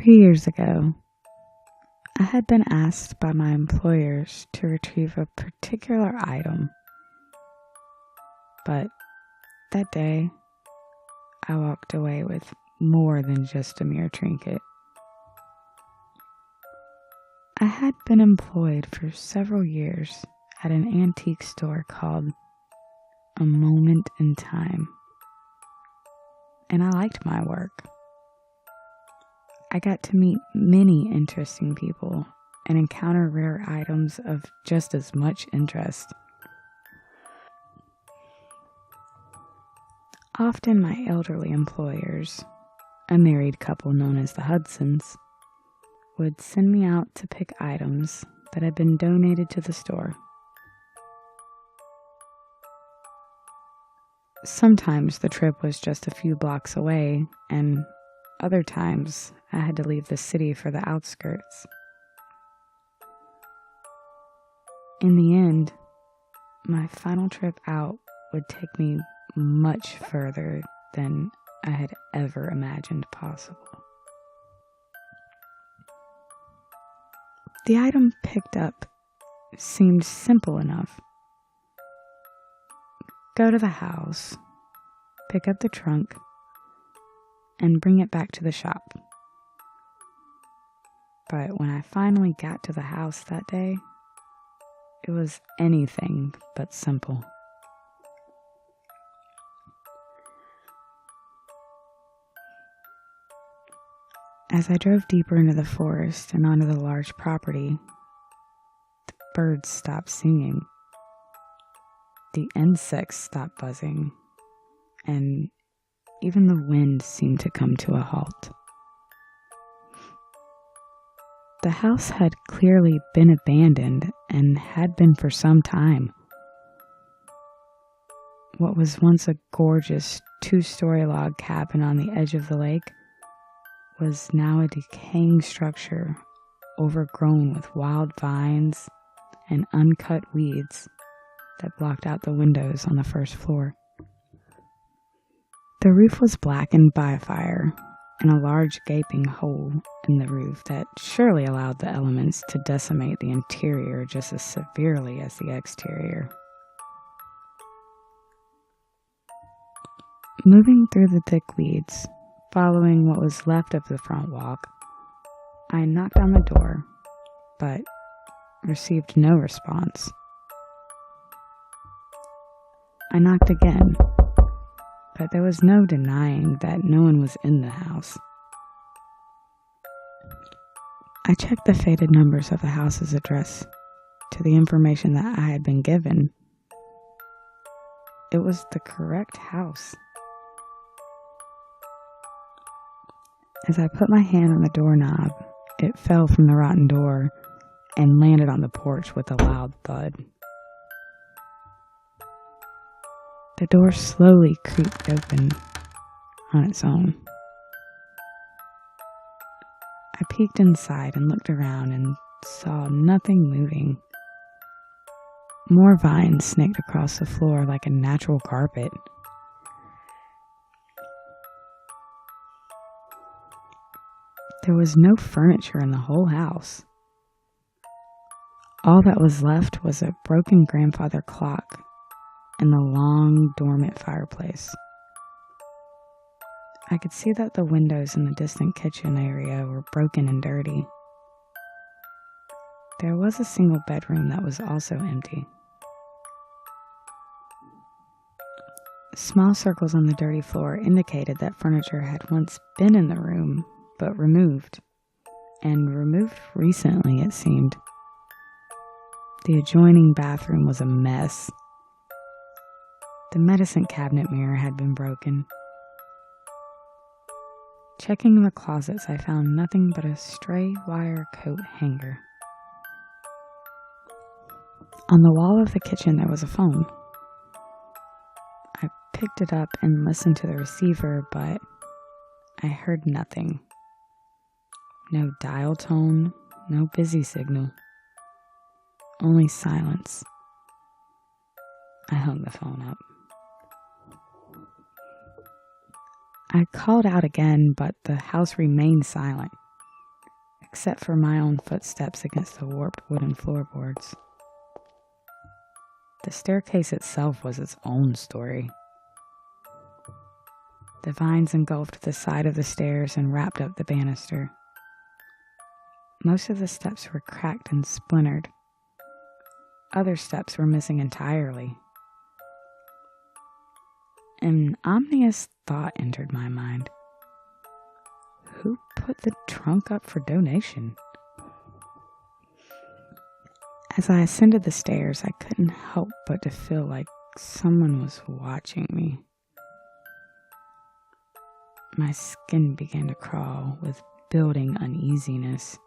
few years ago, I had been asked by my employers to retrieve a particular item, but that day I walked away with more than just a mere trinket. I had been employed for several years at an antique store called A Moment in Time, and I liked my work. I got to meet many interesting people and encounter rare items of just as much interest. Often my elderly employers, a married couple known as the Hudsons, would send me out to pick items that had been donated to the store. Sometimes the trip was just a few blocks away, and other times I had to leave the city for the outskirts. In the end, my final trip out would take me much further than I had ever imagined possible. The item picked up seemed simple enough. Go to the house, pick up the trunk, and bring it back to the shop. But when I finally got to the house that day, it was anything but simple. As I drove deeper into the forest and onto the large property, the birds stopped singing, the insects stopped buzzing, and even the wind seemed to come to a halt. The house had clearly been abandoned and had been for some time. What was once a gorgeous 2-story log cabin on the edge of the lake was now a decaying structure overgrown with wild vines and uncut weeds that blocked out the windows on the first floor. The roof was blackened by a fire, and a large gaping hole in the roof that surely allowed the elements to decimate the interior just as severely as the exterior. Moving through the thick weeds, following what was left of the front walk, I knocked on the door, but received no response. I knocked again, but there was no denying that no one was in the house. I checked the faded numbers of the house's address to the information that I had been given. It was the correct house. As I put my hand on the doorknob, it fell from the rotten door and landed on the porch with a loud thud. The door slowly creaked open on its own. I peeked inside and looked around and saw nothing moving. More vines snaked across the floor like a natural carpet. There was no furniture in the whole house. All that was left was a broken grandfather clock and the long, dormant fireplace. I could see that the windows in the distant kitchen area were broken and dirty. There was a single bedroom that was also empty. Small circles on the dirty floor indicated that furniture had once been in the room, but removed, and removed recently, it seemed. The adjoining bathroom was a mess. The medicine cabinet mirror had been broken. Checking the closets, I found nothing but a stray wire coat hanger. On the wall of the kitchen, there was a phone. I picked it up and listened to the receiver, but I heard nothing. No dial tone, no busy signal. Only silence. I hung the phone up. I called out again, but the house remained silent. except for my own footsteps against the warped wooden floorboards. The staircase itself was its own story. The vines engulfed the side of the stairs and wrapped up the banister. Most of the steps were cracked and splintered. Other steps were missing entirely. An ominous thought entered my mind. Who put the trunk up for donation? As I ascended the stairs, I couldn't help but to feel like someone was watching me. My skin began to crawl with building uneasiness.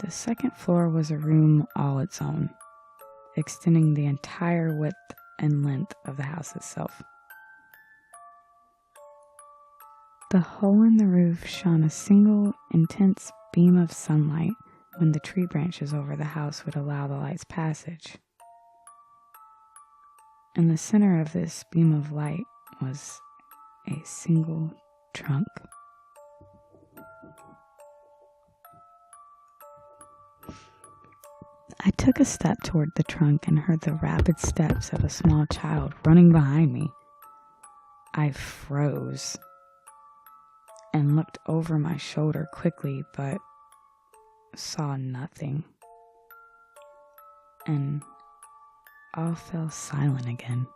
The second floor was a room all its own, extending the entire width and length of the house itself. The hole in the roof shone a single intense beam of sunlight when the tree branches over the house would allow the light's passage. In the center of this beam of light was a single trunk. I took a step toward the trunk and heard the rapid steps of a small child running behind me. I froze and looked over my shoulder quickly, but saw nothing, and all fell silent again.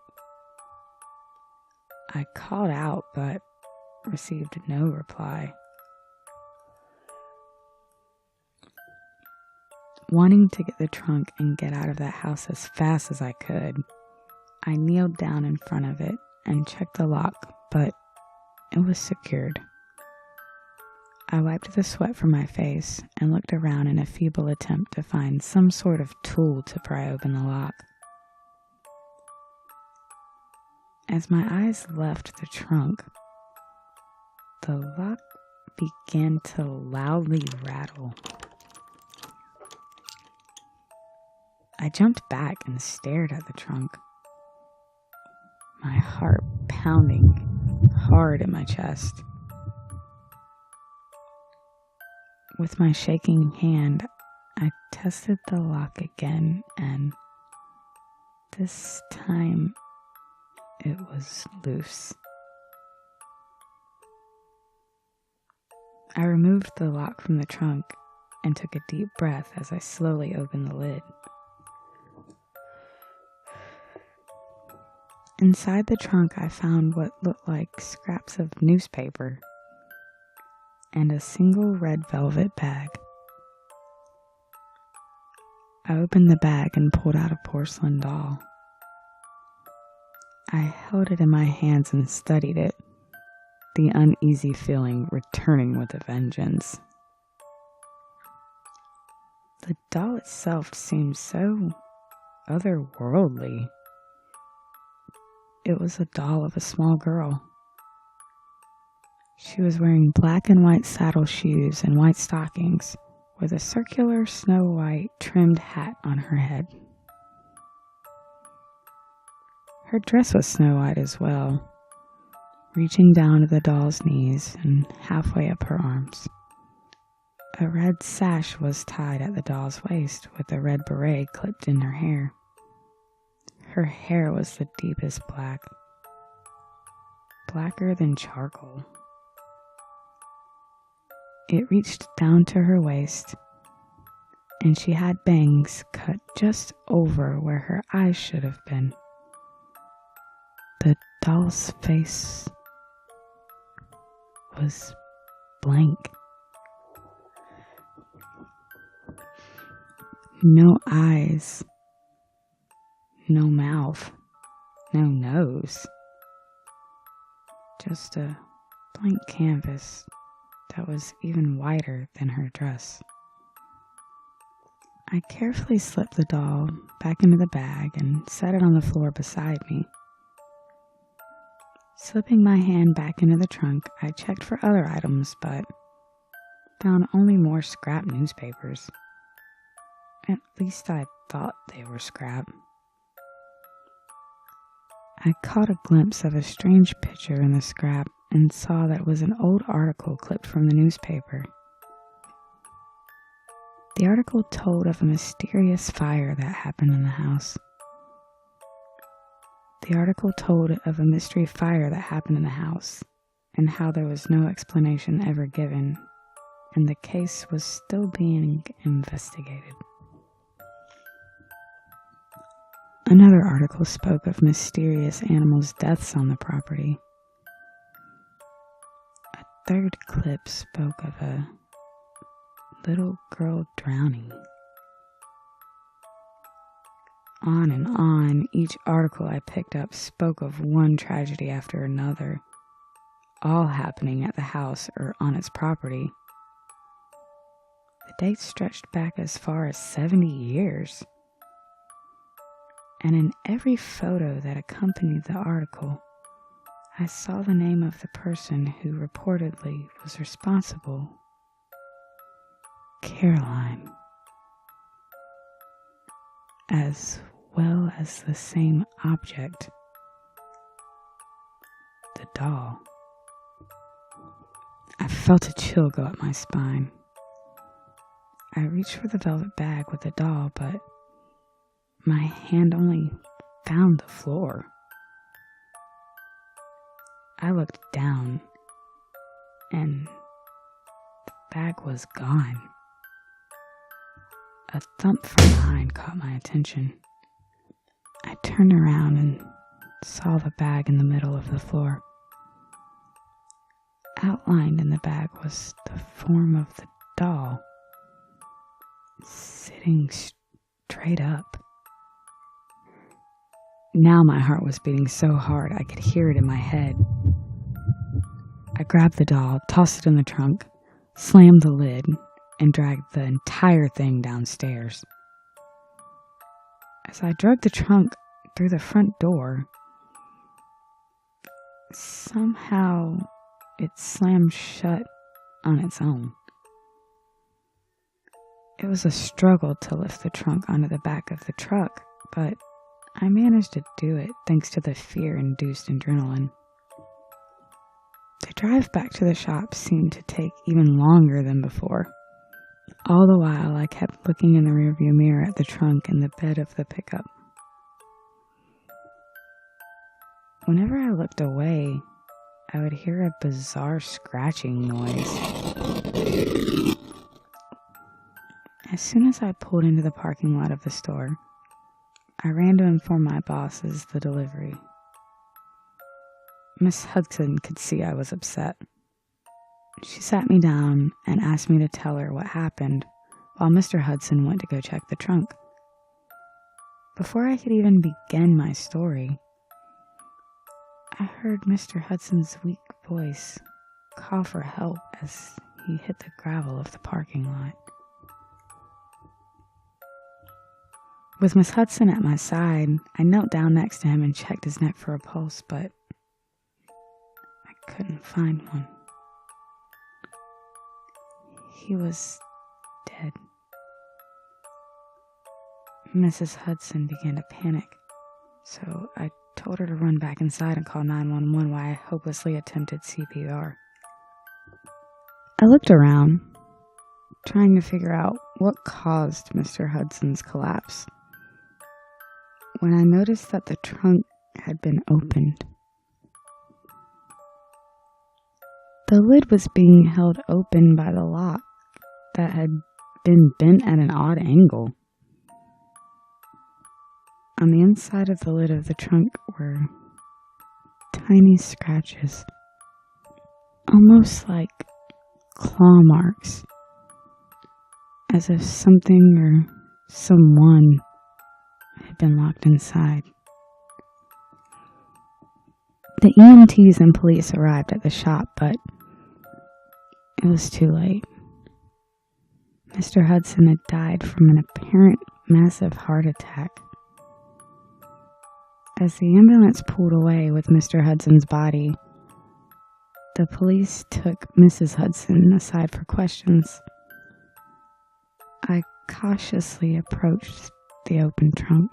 I called out, but received no reply. Wanting to get the trunk and get out of that house as fast as I could, I kneeled down in front of it and checked the lock, but it was secured. I wiped the sweat from my face and looked around in a feeble attempt to find some sort of tool to pry open the lock. As my eyes left the trunk, the lock began to loudly rattle. I jumped back and stared at the trunk, my heart pounding hard in my chest. With my shaking hand, I tested the lock again, and this time it was loose. I removed the lock from the trunk and took a deep breath as I slowly opened the lid. Inside the trunk, I found what looked like scraps of newspaper and a single red velvet bag. I opened the bag and pulled out a porcelain doll. I held it in my hands and studied it, the uneasy feeling returning with a vengeance. The doll itself seemed so otherworldly. It was a doll of a small girl. She was wearing black and white saddle shoes and white stockings with a circular snow white trimmed hat on her head. Her dress was snow white as well, reaching down to the doll's knees and halfway up her arms. A red sash was tied at the doll's waist with a red beret clipped in her hair. Her hair was the deepest black, blacker than charcoal. It reached down to her waist, and she had bangs cut just over where her eyes should have been. The doll's face was blank. No eyes, no mouth, no nose. Just a blank canvas that was even whiter than her dress. I carefully slipped the doll back into the bag and set it on the floor beside me. Slipping my hand back into the trunk, I checked for other items, but found only more scrap newspapers. At least I thought they were scrap. I caught a glimpse of a strange picture in the scrap and saw that it was an old article clipped from the newspaper. The article told of a mysterious fire that happened in the house. The article told of a mystery fire that happened in the house, and how there was no explanation ever given, and the case was still being investigated. Another article spoke of mysterious animals' deaths on the property. A third clip spoke of a little girl drowning. On and on, each article I picked up spoke of one tragedy after another, all happening at the house or on its property. The dates stretched back as far as 70 years. And in every photo that accompanied the article, I saw the name of the person who reportedly was responsible. Caroline. As well as the same object, the doll. I felt a chill go up my spine. I reached for the velvet bag with the doll, but my hand only found the floor. I looked down, and the bag was gone. A thump from behind caught my attention. I turned around and saw the bag in the middle of the floor. Outlined in the bag was the form of the doll, sitting straight up. Now my heart was beating so hard I could hear it in my head. I grabbed the doll, tossed it in the trunk, slammed the lid, and dragged the entire thing downstairs. As I dragged the trunk through the front door, somehow it slammed shut on its own. It was a struggle to lift the trunk onto the back of the truck, but I managed to do it thanks to the fear-induced adrenaline. The drive back to the shop seemed to take even longer than before. All the while, I kept looking in the rearview mirror at the trunk and the bed of the pickup. Whenever I looked away, I would hear a bizarre scratching noise. As soon as I pulled into the parking lot of the store, I ran to inform my bosses the delivery. Miss Hudson could see I was upset. She sat me down and asked me to tell her what happened, while Mr. Hudson went to go check the trunk. Before I could even begin my story, I heard Mr. Hudson's weak voice call for help as he hit the gravel of the parking lot. With Miss Hudson at my side, I knelt down next to him and checked his neck for a pulse, but I couldn't find one. He was dead. Mrs. Hudson began to panic, so I told her to run back inside and call 911 while I hopelessly attempted CPR. I looked around, trying to figure out what caused Mr. Hudson's collapse, when I noticed that the trunk had been opened. The lid was being held open by the lock that had been bent at an odd angle. On the inside of the lid of the trunk were tiny scratches, almost like claw marks, as if something or someone had been locked inside. The EMTs and police arrived at the shop, but it was too late. Mr. Hudson had died from an apparent massive heart attack. As the ambulance pulled away with Mr. Hudson's body, the police took Mrs. Hudson aside for questions. I cautiously approached the open trunk.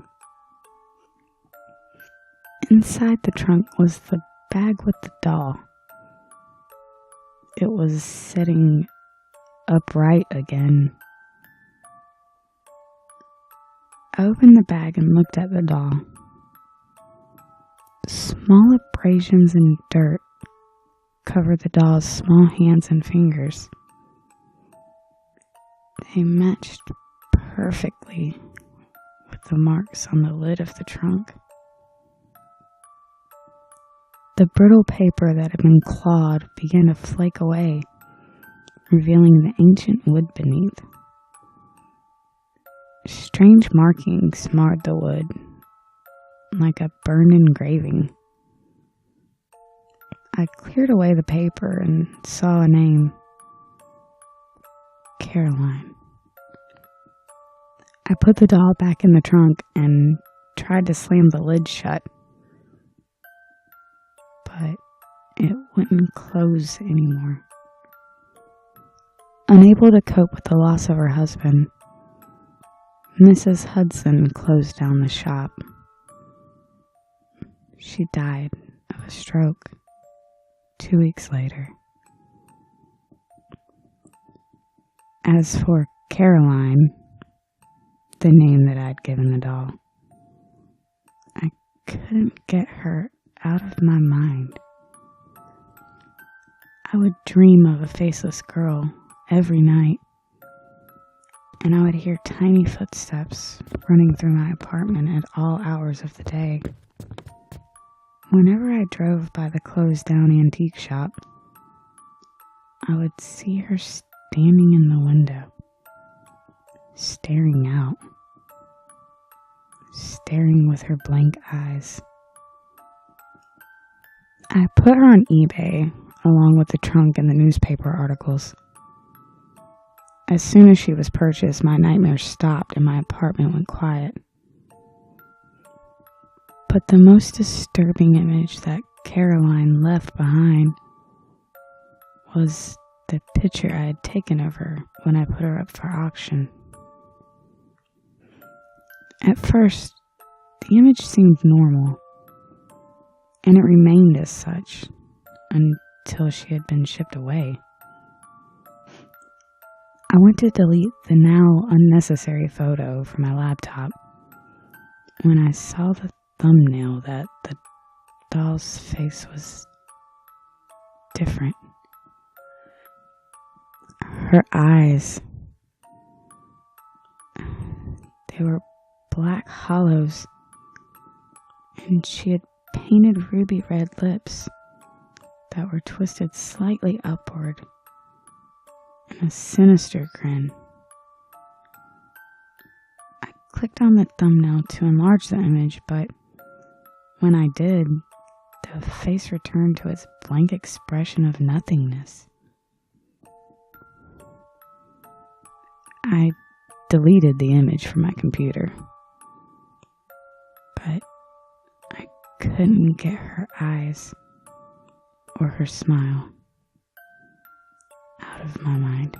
Inside the trunk was the bag with the doll, it was sitting upright again. I opened the bag and looked at the doll. Small abrasions and dirt covered the doll's small hands and fingers. They matched perfectly with the marks on the lid of the trunk. The brittle paper that had been clawed began to flake away, revealing the ancient wood beneath. Strange markings marred the wood, like a burned engraving. I cleared away the paper and saw a name. Caroline. I put the doll back in the trunk and tried to slam the lid shut, but it wouldn't close anymore. Unable to cope with the loss of her husband, Mrs. Hudson closed down the shop. She died of a stroke 2 weeks later. As for Caroline, the name that I'd given the doll, I couldn't get her out of my mind. I would dream of a faceless girl every night, and I would hear tiny footsteps running through my apartment at all hours of the day. Whenever I drove by the closed-down antique shop, I would see her standing in the window, staring out, staring with her blank eyes. I put her on eBay, along with the trunk and the newspaper articles. As soon as she was purchased, my nightmares stopped and my apartment went quiet. But the most disturbing image that Caroline left behind was the picture I had taken of her when I put her up for auction. At first, the image seemed normal, and it remained as such until she had been shipped away. I went to delete the now unnecessary photo from my laptop when I saw the thumbnail that the doll's face was different. Her eyes, they were black hollows, and she had painted ruby red lips that were twisted slightly upward in a sinister grin. I clicked on the thumbnail to enlarge the image, but when I did, the face returned to its blank expression of nothingness. I deleted the image from my computer, but I couldn't get her eyes or her smile out of my mind.